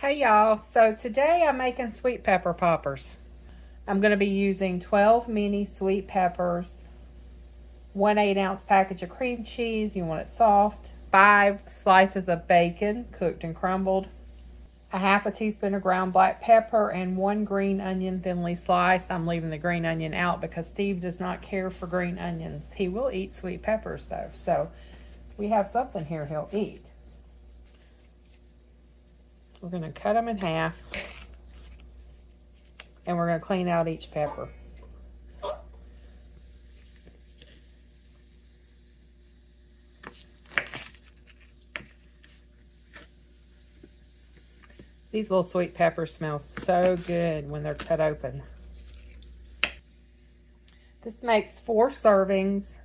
Hey y'all, so today I'm making sweet pepper poppers. I'm going to be using 12 mini sweet peppers, 1 8-ounce package of cream cheese, you want it soft, 5 slices of bacon, cooked and crumbled, a half a teaspoon of ground black pepper, and 1 green onion thinly sliced. I'm leaving the green onion out because Steve does not care for green onions. He will eat sweet peppers though, so we have something here he'll eat. We're going to cut them in half, and we're going to clean out each pepper. These little sweet peppers smell so good when they're cut open. This makes 4 servings.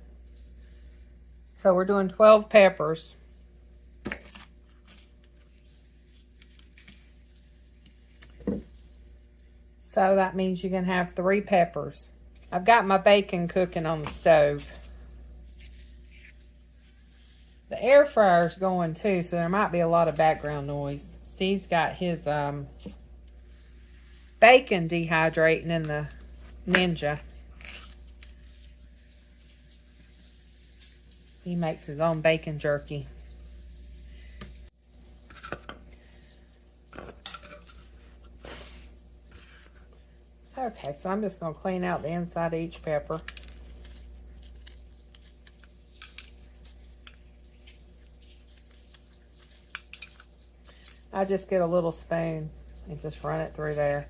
So we're doing 12 peppers. So that means you can have 3 peppers. I've got my bacon cooking on the stove. The air fryer's going too, so there might be a lot of background noise. Steve's got his bacon dehydrating in the Ninja. He makes his own bacon jerky. Okay, so I'm just going to clean out the inside of each pepper. I just get a little spoon and just run it through there.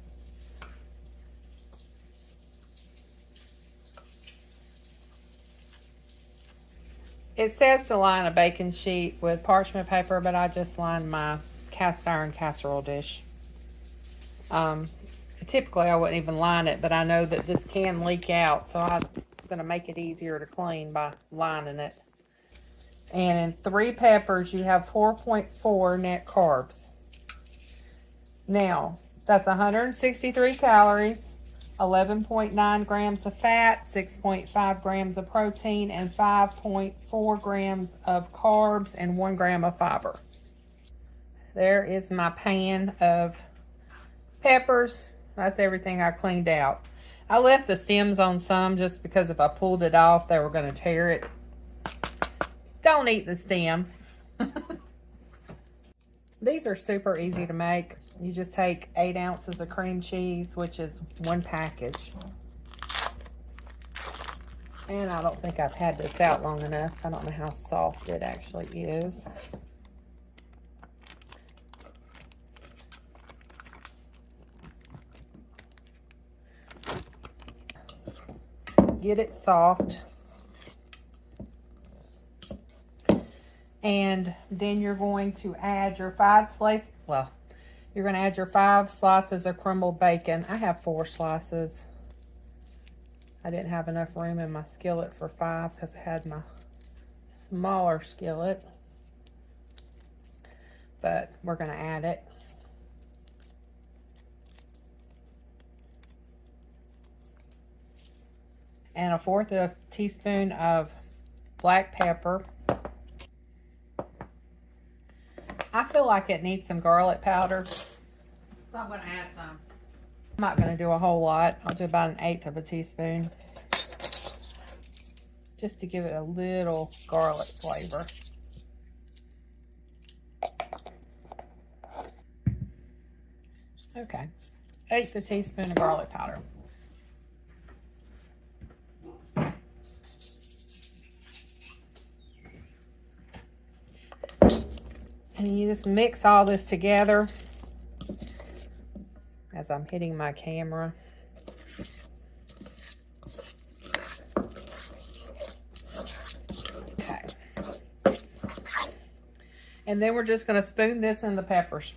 It says to line a baking sheet with parchment paper, but I just lined my cast iron casserole dish. Typically I wouldn't even line it, but I know that this can leak out, so I'm going to make it easier to clean by lining it. And in 3 peppers, you have 4.4 net carbs. Now, that's 163 calories, 11.9 grams of fat, 6.5 grams of protein, and 5.4 grams of carbs, and 1 gram of fiber. There is my pan of peppers. That's everything I cleaned out. I left the stems on some just because if I pulled it off, they were going to tear it. Don't eat the stem. These are super easy to make. You just take 8 ounces of cream cheese, which is 1 package. And I don't think I've had this out long enough. I don't know how soft it actually is. Get it soft. And then you're going to add your 5 slices. Well, you're going to add your 5 slices of crumbled bacon. I have 4 slices. I didn't have enough room in my skillet for 5 because I had my smaller skillet. But we're going to add it. And a 1/4 teaspoon of black pepper. I feel like it needs some garlic powder, so I'm going to add some. I'm not going to do a whole lot. I'll do about 1/8 teaspoon, just to give it a little garlic flavor. Okay, 1/8 teaspoon of garlic powder. And you just mix all this together as I'm hitting my camera. Okay. And then we're just going to spoon this in the peppers.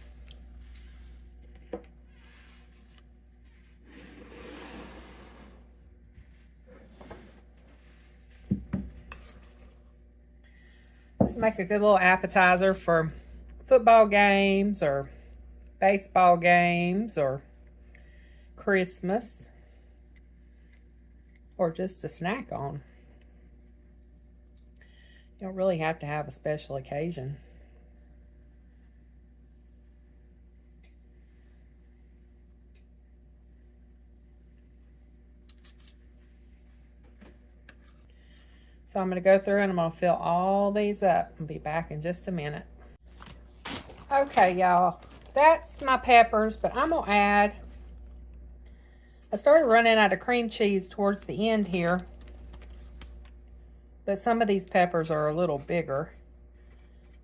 This will make a good little appetizer for football games or baseball games or Christmas, or just a snack on. You don't really have to have a special occasion. So I'm going to go through and I'm going to fill all these up. I'll be back in just a minute. Okay, y'all. That's my peppers, but I'm going to add... I started running out of cream cheese towards the end here. But some of these peppers are a little bigger.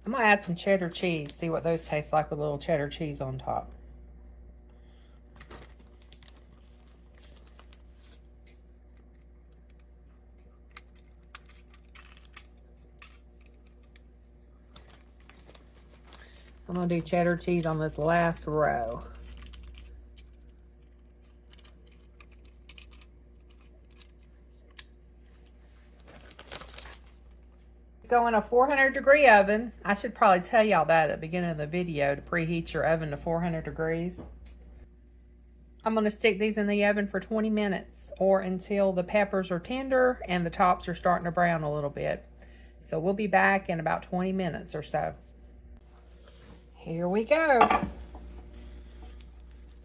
I'm going to add some cheddar cheese. See what those taste like with a little cheddar cheese on top. I'm going to do cheddar cheese on this last row. Go in a 400-degree oven. I should probably tell y'all that at the beginning of the video to preheat your oven to 400 degrees. I'm going to stick these in the oven for 20 minutes or until the peppers are tender and the tops are starting to brown a little bit. So we'll be back in about 20 minutes or so. Here we go.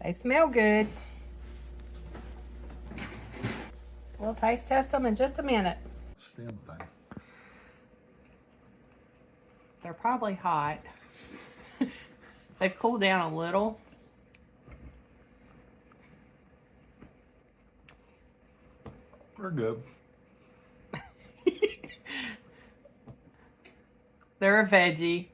They smell good. We'll taste test them in just a minute. Stem thing. They're probably hot. They've cooled down a little. They're good. They're a veggie.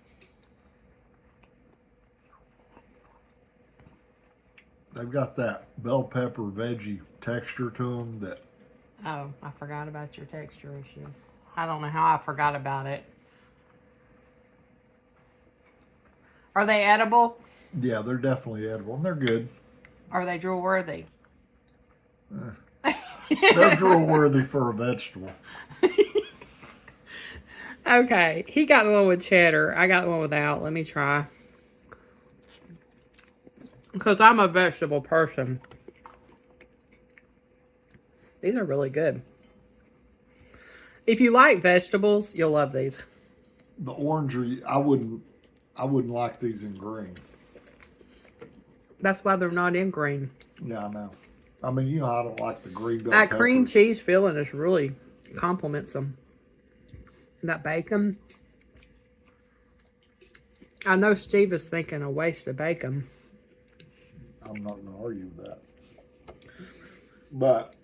They've got that bell pepper veggie texture to them that... Oh, I forgot about your texture issues. I don't know how I forgot about it. Are they edible? Yeah, they're definitely edible, and they're good. Are they drool worthy? They're drool worthy for a vegetable. Okay, he got the one with cheddar. I got the one without. Let me try. Because I'm a vegetable person. These are really good. If you like vegetables, you'll love these. The orangery, I wouldn't like these in green. That's why they're not in green. Yeah, I know. I mean, you know, I don't like the green bell That peppers. cream cheese filling is really complements them. And that bacon. I know Steve is thinking a waste of bacon. I'm not going to argue with that. But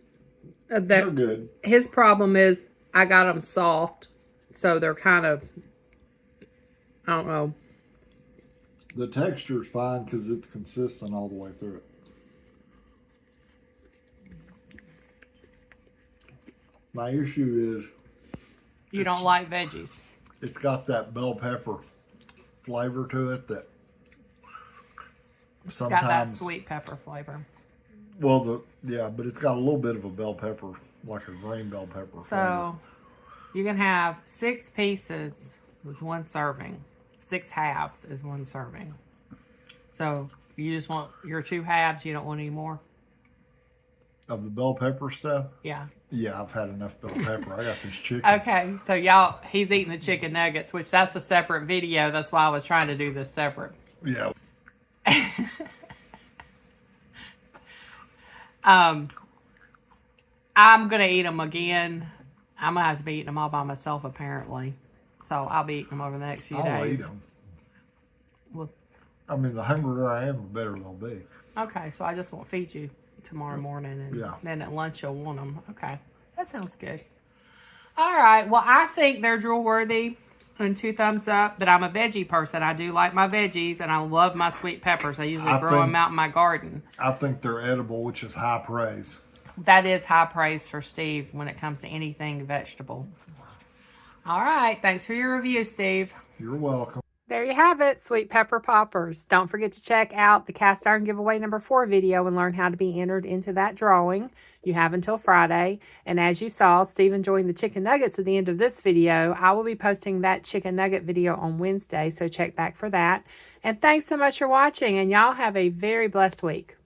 That, they're good. his problem is I got them soft. So they're kind of, I don't know. The texture's fine because it's consistent all the way through it. My issue is... You don't like veggies. It's got that bell pepper flavor to it that It's sometimes... got that sweet pepper flavor. Well, yeah, but it's got a little bit of a bell pepper, like a green bell pepper flavor. So you can have 6 pieces is one serving. 6 halves is one serving. So you just want your 2 halves, you don't want any more? Of the bell pepper stuff? Yeah. Yeah, I've had enough bell pepper. I got this chicken. Okay, so y'all, he's eating the chicken nuggets, which that's a separate video. That's why I was trying to do this separate. Yeah. I'm going to eat them again. I'm going to have to be eating them all by myself, apparently. So I'll be eating them over the next few I'll days. eat them. Well, I mean, the hungrier I am, the better they'll be. okay, so I just won't feed you tomorrow morning, and then at lunch you'll want them. Okay, that sounds good. All right, well, I think they're drool worthy and 2 thumbs up, but I'm a veggie person. I do like my veggies, and I love my sweet peppers. I usually grow them out in my garden. I think they're edible, which is high praise. That is high praise for Steve when it comes to anything vegetable. All right, thanks for your review, Steve. You're welcome. There you have it, sweet pepper poppers. Don't forget to check out the cast iron giveaway number 4 video and learn how to be entered into that drawing. You have until Friday. And as you saw, Steve enjoying the chicken nuggets at the end of this video. I will be posting that chicken nugget video on Wednesday, so check back for that. And thanks so much for watching, and y'all have a very blessed week.